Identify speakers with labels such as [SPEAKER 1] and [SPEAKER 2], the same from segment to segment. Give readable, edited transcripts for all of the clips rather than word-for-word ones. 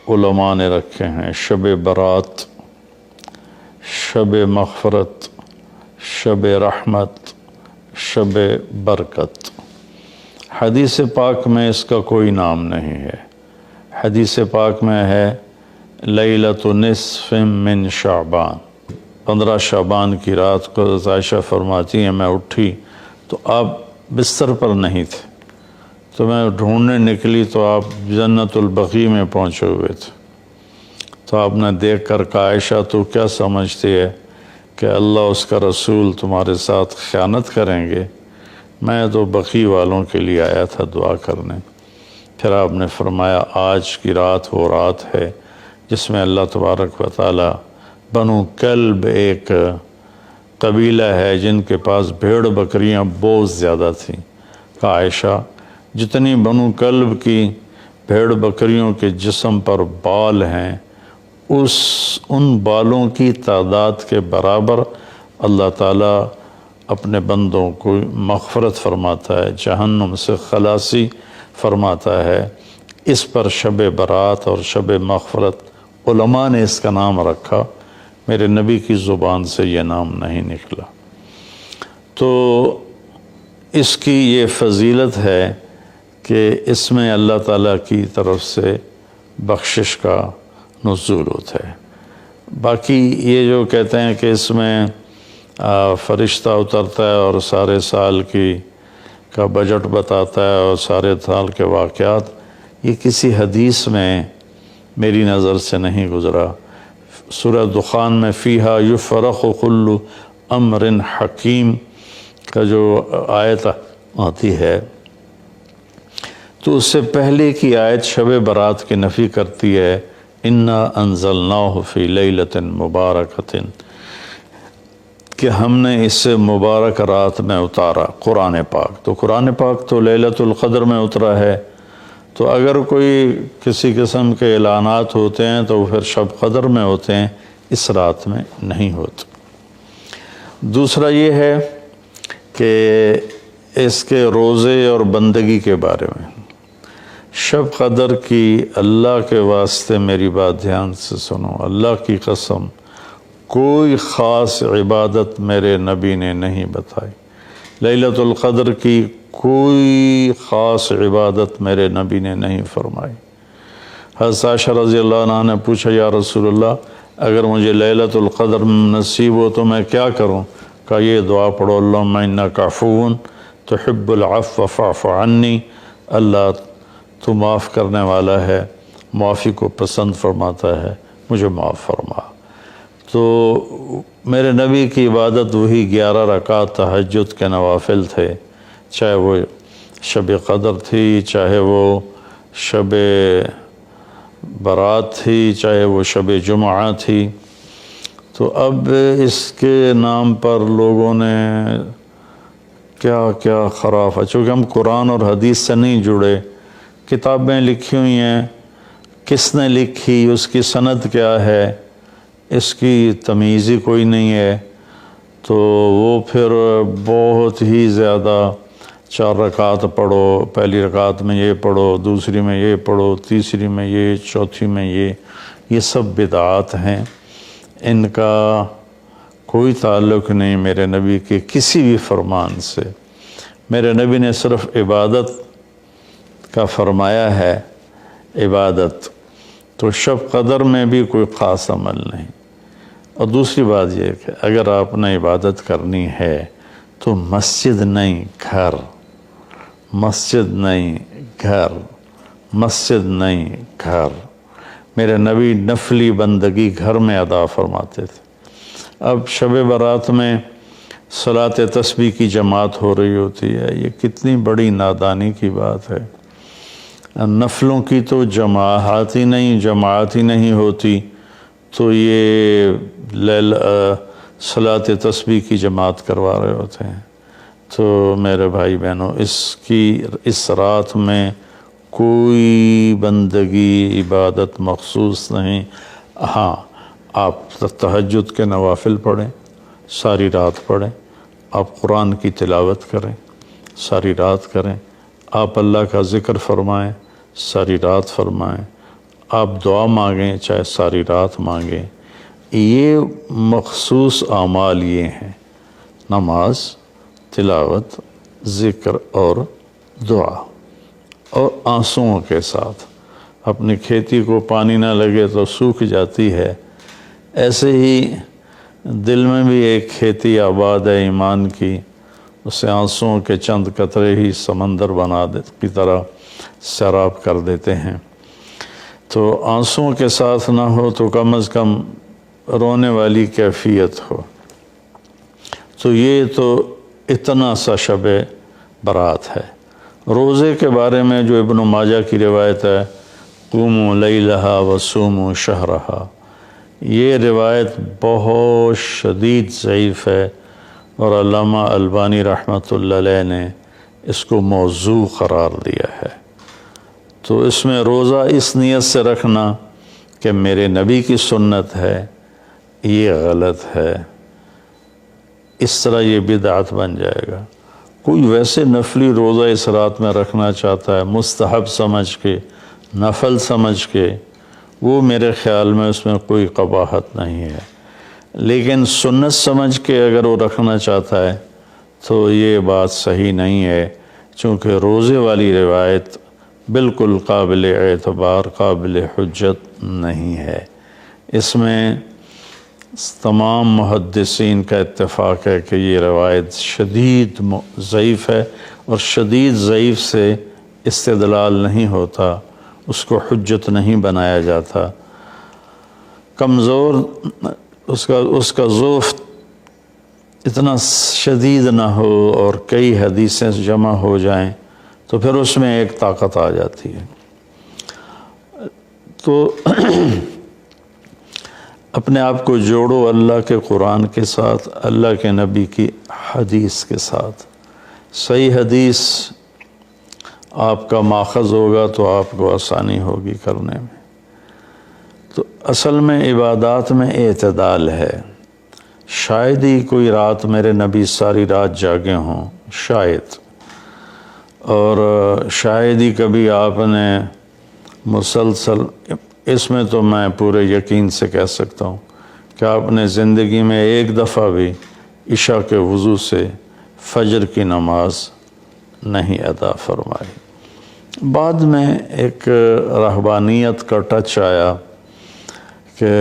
[SPEAKER 1] علماء نے رکھے ہیں: شب برات، شب مغفرت، شب رحمت، شب برکت۔ حدیث پاک میں اس کا کوئی نام نہیں ہے۔ حدیث پاک میں ہے لیلۃ نصف من شعبان، 15 شعبان کی رات کو عائشہ فرماتی ہیں میں اٹھی تو آپ بستر پر نہیں تھے، تو میں ڈھونڈنے نکلی تو آپ جنت البقیع میں پہنچے ہوئے تھے۔ تو آپ نے دیکھ کر کہا عائشہ تو کیا سمجھتی ہے کہ اللہ اس کا رسول تمہارے ساتھ خیانت کریں گے؟ میں تو بقیع والوں کے لیے آیا تھا دعا کرنے۔ پھر آپ نے فرمایا آج کی رات وہ رات ہے جس میں اللہ تبارک و تعالی بنو کلب ایک قبیلہ ہے جن کے پاس بھیڑ بکریاں بہت زیادہ تھیں، کہا عائشہ جتنی بنو کلب کی بھیڑ بکریوں کے جسم پر بال ہیں ان بالوں کی تعداد کے برابر اللہ تعالیٰ اپنے بندوں کو مغفرت فرماتا ہے، جہنم سے خلاصی فرماتا ہے۔ اس پر شب برات اور شب مغفرت علماء نے اس کا نام رکھا، میرے نبی کی زبان سے یہ نام نہیں نکلا۔ تو اس کی یہ فضیلت ہے کہ اس میں اللہ تعالیٰ کی طرف سے بخشش کا نزول ہوتا ہے۔ باقی یہ جو کہتے ہیں کہ اس میں فرشتہ اترتا ہے اور سارے سال کا بجٹ بتاتا ہے اور سارے سال کے واقعات، یہ کسی حدیث میں میری نظر سے نہیں گزرا۔ سورہ دخان میں فیہا یفرق کل امر حکیم کا جو آیت آتی ہے تو اس سے پہلے کی آیت شب برات کی نفی کرتی ہے، انا انزلناہ فی لیلۃ مبارکۃ، کہ ہم نے اس سے مبارک رات میں اتارا قرآن پاک۔ تو قرآن پاک تو لیلۃ القدر میں اترا ہے، تو اگر کوئی کسی قسم کے اعلانات ہوتے ہیں تو پھر شب قدر میں ہوتے ہیں، اس رات میں نہیں ہوتے۔ دوسرا یہ ہے کہ اس کے روزے اور بندگی کے بارے میں، شب قدر کی اللہ کے واسطے میری بات دھیان سے سنو، اللہ کی قسم کوئی خاص عبادت میرے نبی نے نہیں بتائی۔ لیلۃ القدر کی کوئی خاص عبادت میرے نبی نے نہیں فرمائی۔ حضرت عائشہ رضی اللہ عنہ نے پوچھا یا رسول اللہ اگر مجھے لیلۃ القدر نصیب ہو تو میں کیا کروں؟ کہا یہ دعا پڑھو، اللہم انک عفو تحب العفو فاعف عنی، اللہ تو معاف کرنے والا ہے، معافی کو پسند فرماتا ہے، مجھے معاف فرما۔ تو میرے نبی کی عبادت وہی 11 رکعت تہجد کے نوافل تھے، چاہے وہ شب قدر تھی، چاہے وہ شب برات تھی، چاہے وہ شب جمعہ تھی۔ تو اب اس کے نام پر لوگوں نے کیا کیا خرافہ، چونکہ ہم قرآن اور حدیث سے نہیں جڑے، کتابیں لکھی ہوئی ہیں، کس نے لکھی، اس کی سند کیا ہے، اس کی تمیز ہی کوئی نہیں ہے، تو وہ پھر بہت ہی زیادہ 4 رکعت پڑھو، پہلی رکعت میں یہ پڑھو، دوسری میں یہ پڑھو، تیسری میں یہ، چوتھی میں یہ سب بدعات ہیں، ان کا کوئی تعلق نہیں میرے نبی کے کسی بھی فرمان سے۔ میرے نبی نے صرف عبادت کا فرمایا ہے، عبادت تو شب قدر میں بھی کوئی خاص عمل نہیں۔ اور دوسری بات یہ کہ اگر آپ نے عبادت کرنی ہے تو مسجد نہیں گھر، مسجد نہیں گھر، مسجد نہیں گھر۔ میرے نبی نفلی بندگی گھر میں ادا فرماتے تھے۔ اب شب برات میں صلاۃ تسبیح کی جماعت ہو رہی ہوتی ہے، یہ کتنی بڑی نادانی کی بات ہے۔ نفلوں کی تو جماعت ہی نہیں ہوتی، تو یہ صلاۃ تسبیح کی جماعت کروا رہے ہوتے ہیں۔ تو میرے بھائی بہنوں، اس رات میں کوئی بندگی عبادت مخصوص نہیں۔ ہاں آپ تہجد کے نوافل پڑھیں، ساری رات پڑھیں، آپ قرآن کی تلاوت کریں، ساری رات کریں، آپ اللہ کا ذکر فرمائیں، ساری رات فرمائیں، آپ دعا مانگیں چاہے ساری رات مانگیں، یہ مخصوص اعمال یہ ہیں: نماز، تلاوت، ذکر اور دعا، اور آنسوؤں کے ساتھ۔ اپنی کھیتی کو پانی نہ لگے تو سوکھ جاتی ہے، ایسے ہی دل میں بھی ایک کھیتی آباد ہے ایمان کی، اسے آنسوؤں کے چند قطرے ہی سمندر کی طرح سیراب کر دیتے ہیں۔ تو آنسوؤں کے ساتھ نہ ہو تو کم از کم رونے والی کیفیت ہو۔ تو یہ تو اتنا سا شب برات ہے۔ روزے کے بارے میں جو ابن ماجہ کی روایت ہے، قوموا لیلہا وصوموا شہرہا، یہ روایت بہت شدید ضعیف ہے، اور علامہ البانی رحمۃ اللہ علیہ نے اس کو موضوع قرار دیا ہے۔ تو اس میں روزہ اس نیت سے رکھنا کہ میرے نبی کی سنت ہے، یہ غلط ہے، اس طرح یہ بدعت بن جائے گا۔ کوئی ویسے نفلی روزہ اس رات میں رکھنا چاہتا ہے مستحب سمجھ کے، نفل سمجھ کے، وہ میرے خیال میں اس میں کوئی قباحت نہیں ہے، لیکن سنت سمجھ کے اگر وہ رکھنا چاہتا ہے تو یہ بات صحیح نہیں ہے، چونکہ روزے والی روایت بالکل قابل اعتبار، قابل حجت نہیں ہے۔ اس میں تمام محدثین کا اتفاق ہے کہ یہ روایت شدید ضعیف ہے، اور شدید ضعیف سے استدلال نہیں ہوتا، اس کو حجت نہیں بنایا جاتا۔ کمزور اس کا ضعف اتنا شدید نہ ہو اور کئی حدیثیں جمع ہو جائیں تو پھر اس میں ایک طاقت آ جاتی ہے۔ تو اپنے آپ کو جوڑو اللہ کے قرآن کے ساتھ، اللہ کے نبی کی حدیث کے ساتھ۔ صحیح حدیث آپ کا ماخذ ہوگا تو آپ کو آسانی ہوگی کرنے میں۔ تو اصل میں عبادات میں اعتدال ہے۔ شاید ہی کوئی رات میرے نبی ساری رات جاگے ہوں، شاید، اور شاید ہی کبھی آپ نے مسلسل، اس میں تو میں پورے یقین سے کہہ سکتا ہوں کہ آپ نے زندگی میں ایک دفعہ بھی عشاء کے وضو سے فجر کی نماز نہیں ادا فرمائی۔ بعد میں ایک رہبانیت کا ٹچ آیا کہ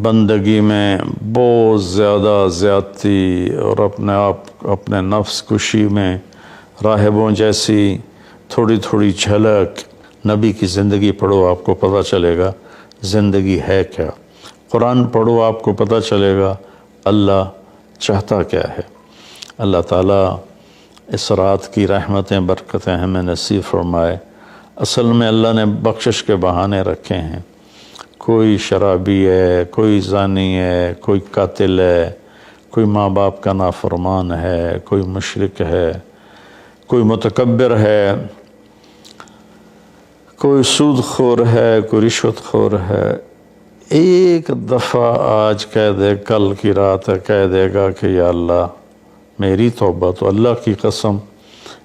[SPEAKER 1] بندگی میں بہت زیادہ زیادتی اور اپنے نفس کشی میں راہبوں جیسی تھوڑی تھوڑی جھلک۔ نبی کی زندگی پڑھو آپ کو پتہ چلے گا زندگی ہے کیا، قرآن پڑھو آپ کو پتہ چلے گا اللہ چاہتا کیا ہے۔ اللہ تعالیٰ اس رات کی رحمتیں برکتیں ہمیں نصیب فرمائے۔ اصل میں اللہ نے بخشش کے بہانے رکھے ہیں۔ کوئی شرابی ہے، کوئی زانی ہے، کوئی قاتل ہے، کوئی ماں باپ کا نافرمان ہے، کوئی مشرک ہے، کوئی متکبر ہے، کوئی سود خور ہے، کوئی رشوت خور ہے۔ ایک دفعہ آج کہہ دے، کل کی رات ہے کہہ دے گا کہ یا اللہ میری توبہ، تو اللہ کی قسم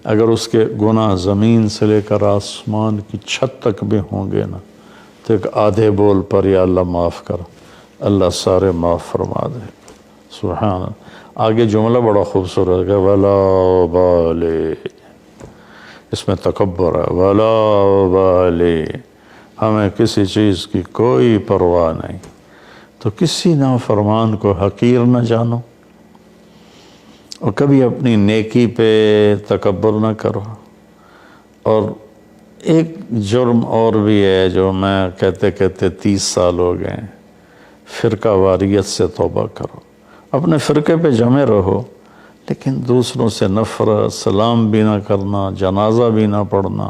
[SPEAKER 1] اگر اس کے گناہ زمین سے لے کر آسمان کی چھت تک بھی ہوں گے نا، تو ایک آدھے بول پر یا اللہ معاف کر، اللہ سارے معاف فرما دے۔ سبحان اللہ۔ آگے جملہ بڑا خوبصورت ہے، ولا بالِ، اس میں تکبر ہے، ولا بالِ، ہمیں کسی چیز کی کوئی پرواہ نہیں۔ تو کسی نافرمان کو حقیر نہ جانو، اور کبھی اپنی نیکی پہ تکبر نہ کرو۔ اور ایک جرم اور بھی ہے جو میں کہتے 30 سال ہو گئے، فرقہ واریت سے توبہ کرو۔ اپنے فرقے پہ جمے رہو، لیکن دوسروں سے نفرت، سلام بھی نہ کرنا، جنازہ بھی نہ پڑھنا،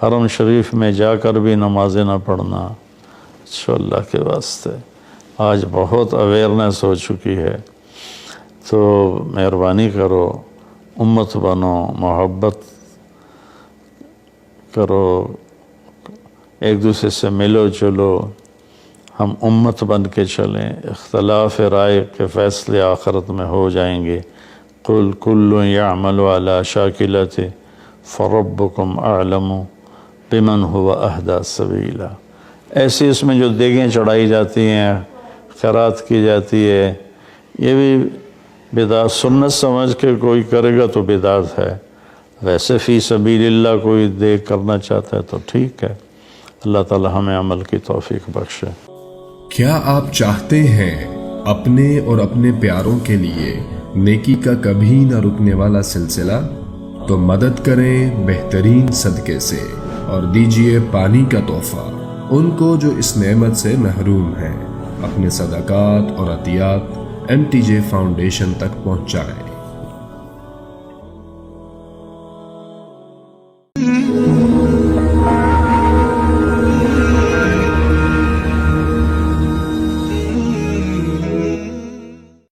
[SPEAKER 1] حرم شریف میں جا کر بھی نمازیں نہ پڑھنا۔ اچھا اللہ کے واسطے آج بہت اویئرنیس ہو چکی ہے، تو مہربانی کرو، امت بنو، محبت کرو، ایک دوسرے سے ملو جلو، ہم امت بن کے چلیں۔ اختلاف رائے کے فیصلے آخرت میں ہو جائیں گے۔ قل یعمل علی شاکلتہ فربکم اعلم بمن هو اہدی سبیلا۔ ایسی اس میں جو دیگیں چڑھائی جاتی ہیں، خیرات کی جاتی ہے، یہ بھی بدعت سنت سمجھ کے کوئی کرے گا تو بدعت ہے، ویسے فی سبیل اللہ کوئی دیگ کرنا چاہتا ہے تو ٹھیک ہے۔ اللہ تعالی ہمیں عمل کی توفیق بخشے۔
[SPEAKER 2] کیا آپ چاہتے ہیں اپنے اور اپنے پیاروں کے لیے نیکی کا کبھی نہ رکنے والا سلسلہ؟ تو مدد کریں بہترین صدقے سے اور دیجئے پانی کا تحفہ ان کو جو اس نعمت سے محروم ہیں۔ اپنے صدقات اور عطیات MTJ فاؤنڈیشن تک پہنچائیں۔